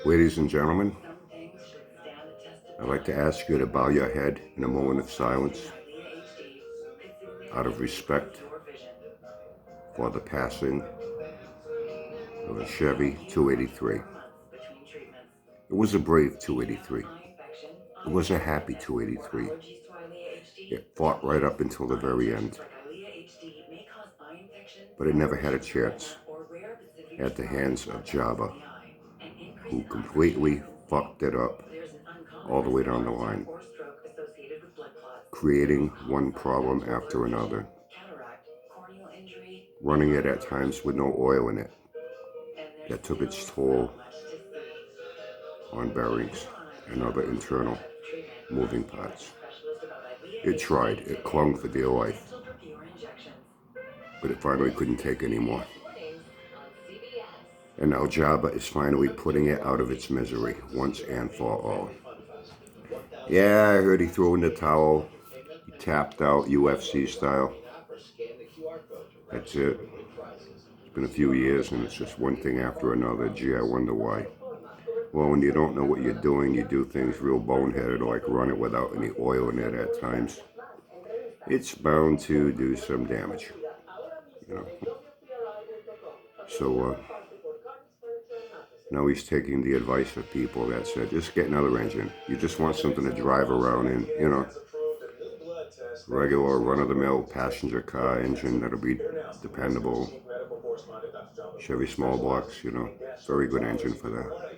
Ladies and gentlemen, I'd like to ask you to bow your head in a moment of silence out of respect for the passing of a Chevy 283. It was a brave 283. It was a happy 283. It fought right up until the very end. But it never had a chance at the hands of Java, who completely fucked it up all the way down the line, creating one problem after another, running it at times with no oil in it. That took its toll on bearings and other internal moving parts. It tried, it clung for dear life, but it finally couldn't take anymore. And now Jabba is finally putting it out of its misery once and for all. Yeah, I heard he threw in the towel. He tapped out UFC style. That's it. It's been a few years and it's just one thing after another. Gee, I wonder why. Well, when you don't know what you're doing, you do things real boneheaded, like run it without any oil in it at times. It's bound to do some damage, you know. So now he's taking the advice of people that said, just get another engine. You just want something to drive around in, you know. Regular run-of-the-mill passenger car engine that'll be dependable. Chevy small blocks, you know, very good engine for that.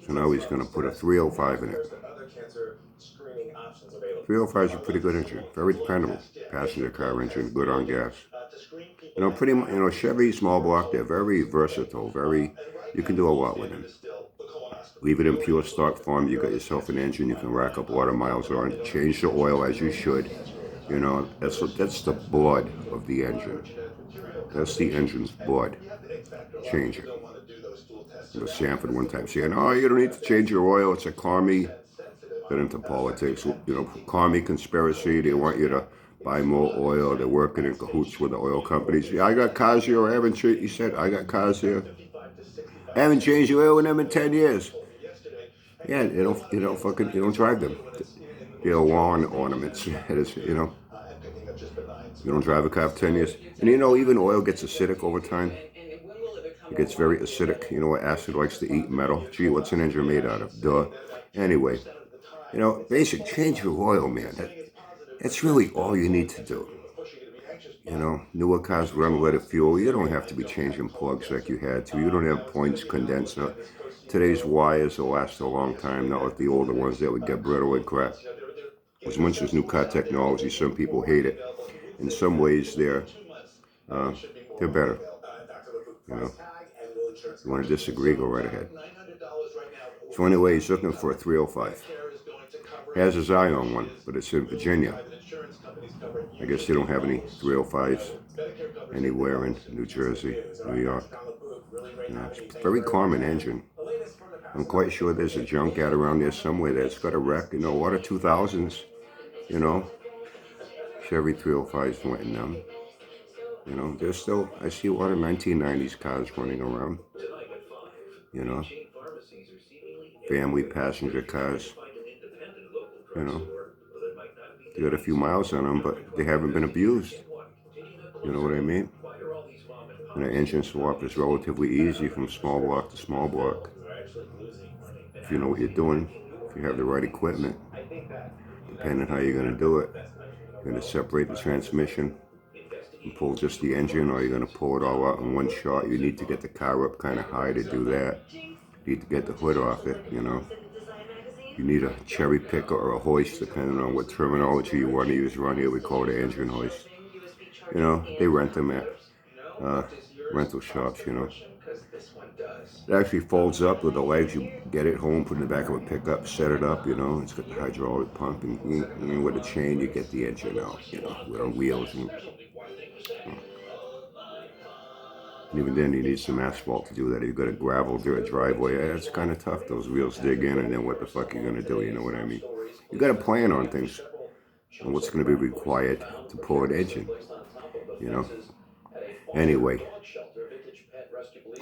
So now he's going to put a 305 in it. 305 is a pretty good engine, very dependable passenger car engine, good on gas. You know, pretty much, you know, Chevy small block, they're very versatile, you can do a lot with them. Leave it in pure stock form, you got yourself an engine you can rack up a lot of miles on. Change the oil as you should. You know, that's the blood of the engine. That's the engine's blood. Change it. I was Sanford one time saying, oh, you don't need to change your oil. It's a commie. Got into politics. You know, commie conspiracy. They want you to buy more oil. They're working in cahoots with the oil companies. Yeah, I got cars here. I haven't changed. He said, I got cars here. I haven't changed the oil in them in 10 years. Yeah, you don't drive them. They're lawn ornaments. You know, you don't drive a car for 10 years. And you know, even oil gets acidic over time. It gets very acidic. You know what acid likes to eat? Metal. Gee, what's an engine made out of? Duh. Anyway, you know, basic, change your oil, man. That's really all you need to do. You know, newer cars run leaded fuel. You don't have to be changing plugs like you had to. You don't have points condenser. Today's wires will last a long time, not like the older ones that would get brittle and crap. As much as new car technology, some people hate it. In some ways, they're better. You know, you want to disagree, go right ahead. So anyway, he's looking for a 305. Has his eye on one, but it's in Virginia. I guess they don't have any 305s anywhere in New Jersey, New York. You know, it's a very common engine. I'm quite sure there's a junkyard around there somewhere that's got a wreck. You know, a lot of 2000s, you know, Chevy 305s went in them. You know, there's still, I see a lot of 1990s cars running around. You know, family passenger cars. You know, they got a few miles on them, but they haven't been abused. You know what I mean? And an engine swap is relatively easy from small block to small block. If you know what you're doing, if you have the right equipment, depending on how you're going to do it, you're going to separate the transmission and pull just the engine, or you're going to pull it all out in one shot. You need to get the car up kind of high to do that. You need to get the hood off it, you know. You need a cherry picker or a hoist, depending on what terminology you want to use around here. We call it an engine hoist. You know, they rent them at rental shops, you know. It actually folds up with the legs. You get it home, put it in the back of a pickup, set it up, you know. It's got the hydraulic pump, and with a chain, you get the engine out, you know, with on wheels. And even then, you need some asphalt to do that. If you've got a gravel dirt driveway, it's kind of tough. Those wheels dig in, and then what the fuck are you going to do? You know what I mean? You got to plan on things and what's going to be required to pull an engine, you know. Anyway,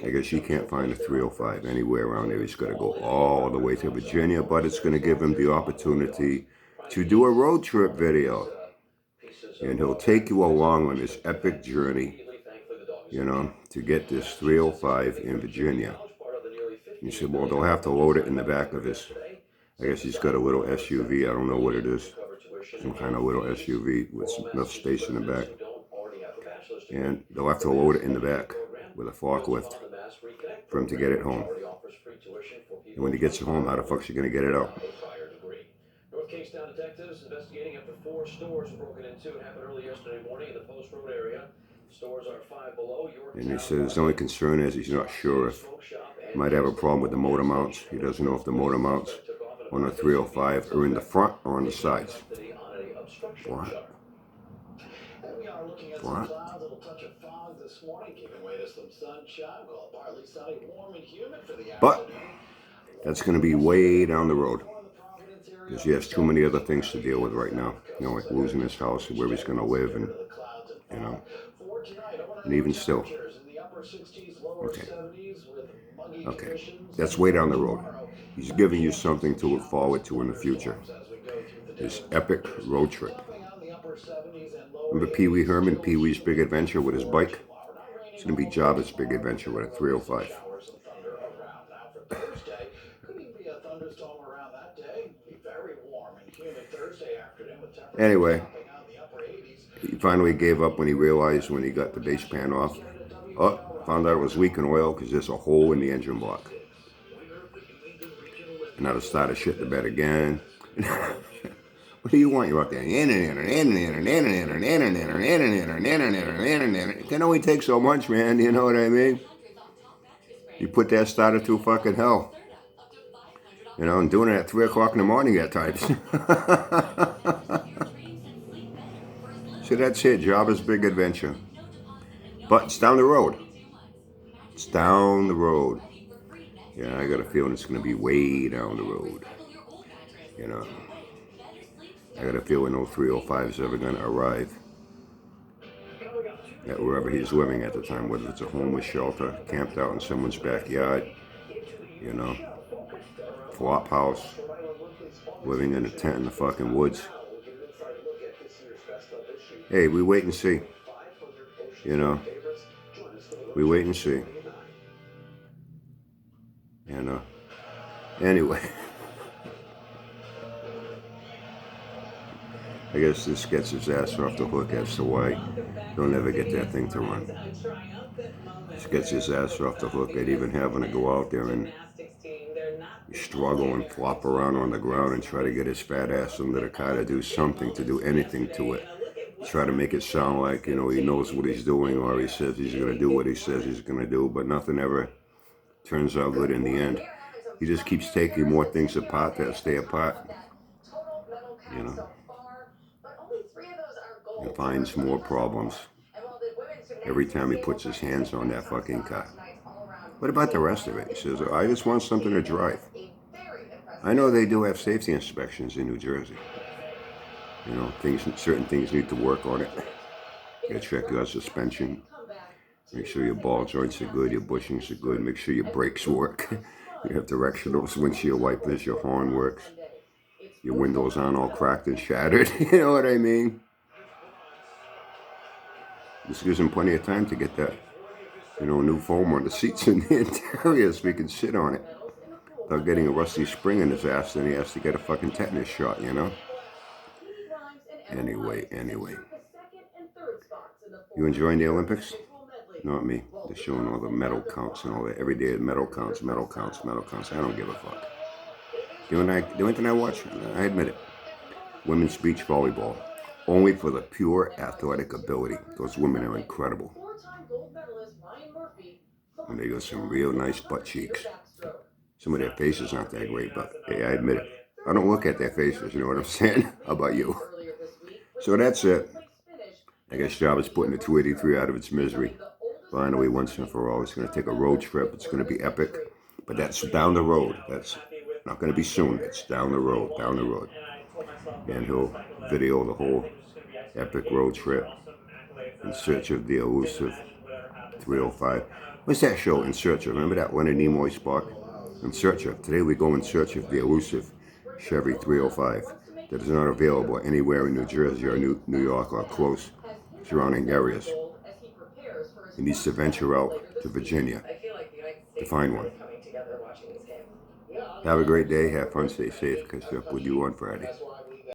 I guess he can't find a 305 anywhere around there. He's got to go all the way to Virginia, but it's going to give him the opportunity to do a road trip video. And he'll take you along on this epic journey, to get this 305 in Virginia. He said, well, they'll have to load it in the back of his, I guess he's got a little SUV. I don't know what it is. Some kind of little SUV with enough space in the back. And they'll have to load it in the back with a forklift for him to get it home. And when he gets it home, how the fuck's he going to get it out? North Kingstown detectives investigating after 4 stores were broken into. It happened early yesterday morning in the Post Road area. Stores are Five Below, Yorktown. And he says the only concern is he's not sure if he might have a problem with the motor mounts. He doesn't know if the motor mounts on a 305 are in the front or on the sides. What? And we are looking at some clouds, a little touch of fog this morning, giving way to some sunshine. Well, partly sunny, warm and humid for the But afternoon. that's going to be way down the road, because he has too many other things to deal with right now. Like losing his house and where he's going to live, and and even still. Okay, that's way down the road. He's giving you something to look forward to in the future. This epic road trip. Remember Pee Wee Herman, Pee Wee's Big Adventure with his bike? It's going to be Jabba's Big Adventure with a 305. Anyway, he finally gave up when he realized, when he got the base pan off, found out it was leaking oil because there's a hole in the engine block. And now to start a shit the bed again. What do you want? You're out there. It can only take so much, man. You know what I mean? You put that starter through fucking hell. And doing it at 3 o'clock in the morning at times. So that's it. Jabba's Big Adventure. But it's down the road. It's down the road. Yeah, I got a feeling it's going to be way down the road. I got a feeling no 305 is ever going to arrive at wherever he's living at the time, whether it's a homeless shelter, camped out in someone's backyard, flop house, living in a tent in the fucking woods. Hey, we wait and see. We wait and see. Anyway. I guess this gets his ass off the hook as to why he'll never get that thing to run. This gets his ass off the hook at even having to go out there and struggle and flop around on the ground and try to get his fat ass under the car to do something, to do anything to it. Try to make it sound like, he knows what he's doing, or he says he's going to do what he says he's going to do, but nothing ever turns out good in the end. He just keeps taking more things apart that stay apart, and finds more problems every time he puts his hands on that fucking car. What about the rest of it? He says, I just want something to drive. I know they do have safety inspections in New Jersey. Certain things need to work on it. You gotta check your suspension. Make sure your ball joints are good, your bushings are good. Make sure your brakes work. You have directionals, windshield wipers, your horn works. Your windows aren't all cracked and shattered. You know what I mean? This gives him plenty of time to get that, new foam on the seats in the interior so he can sit on it without getting a rusty spring in his ass. Then he has to get a fucking tetanus shot, Anyway. You enjoying the Olympics? Not me. They're showing all the medal counts and all that. Every day medal counts. I don't give a fuck. The only thing I watch, I admit it, women's beach volleyball. Only for the pure athletic ability. Those women are incredible. And they got some real nice butt cheeks. Some of their faces aren't that great, but hey, I admit it. I don't look at their faces, you know what I'm saying? How about you? So that's it. I guess Jabba's putting the 283 out of its misery. Finally, once and for all, it's going to take a road trip. It's going to be epic. But that's down the road. That's not going to be soon. It's down the road. And he'll video the whole epic road trip in search of the elusive 305. What's that show, In Search of? Remember that Leonard Nimoy Spark? In Search of. Today we go in search of the elusive Chevy 305 that is not available anywhere in New Jersey or New York or close surrounding areas. He needs to venture out to Virginia to find one. Have a great day. Have fun. Stay safe. Catch up with you on Friday.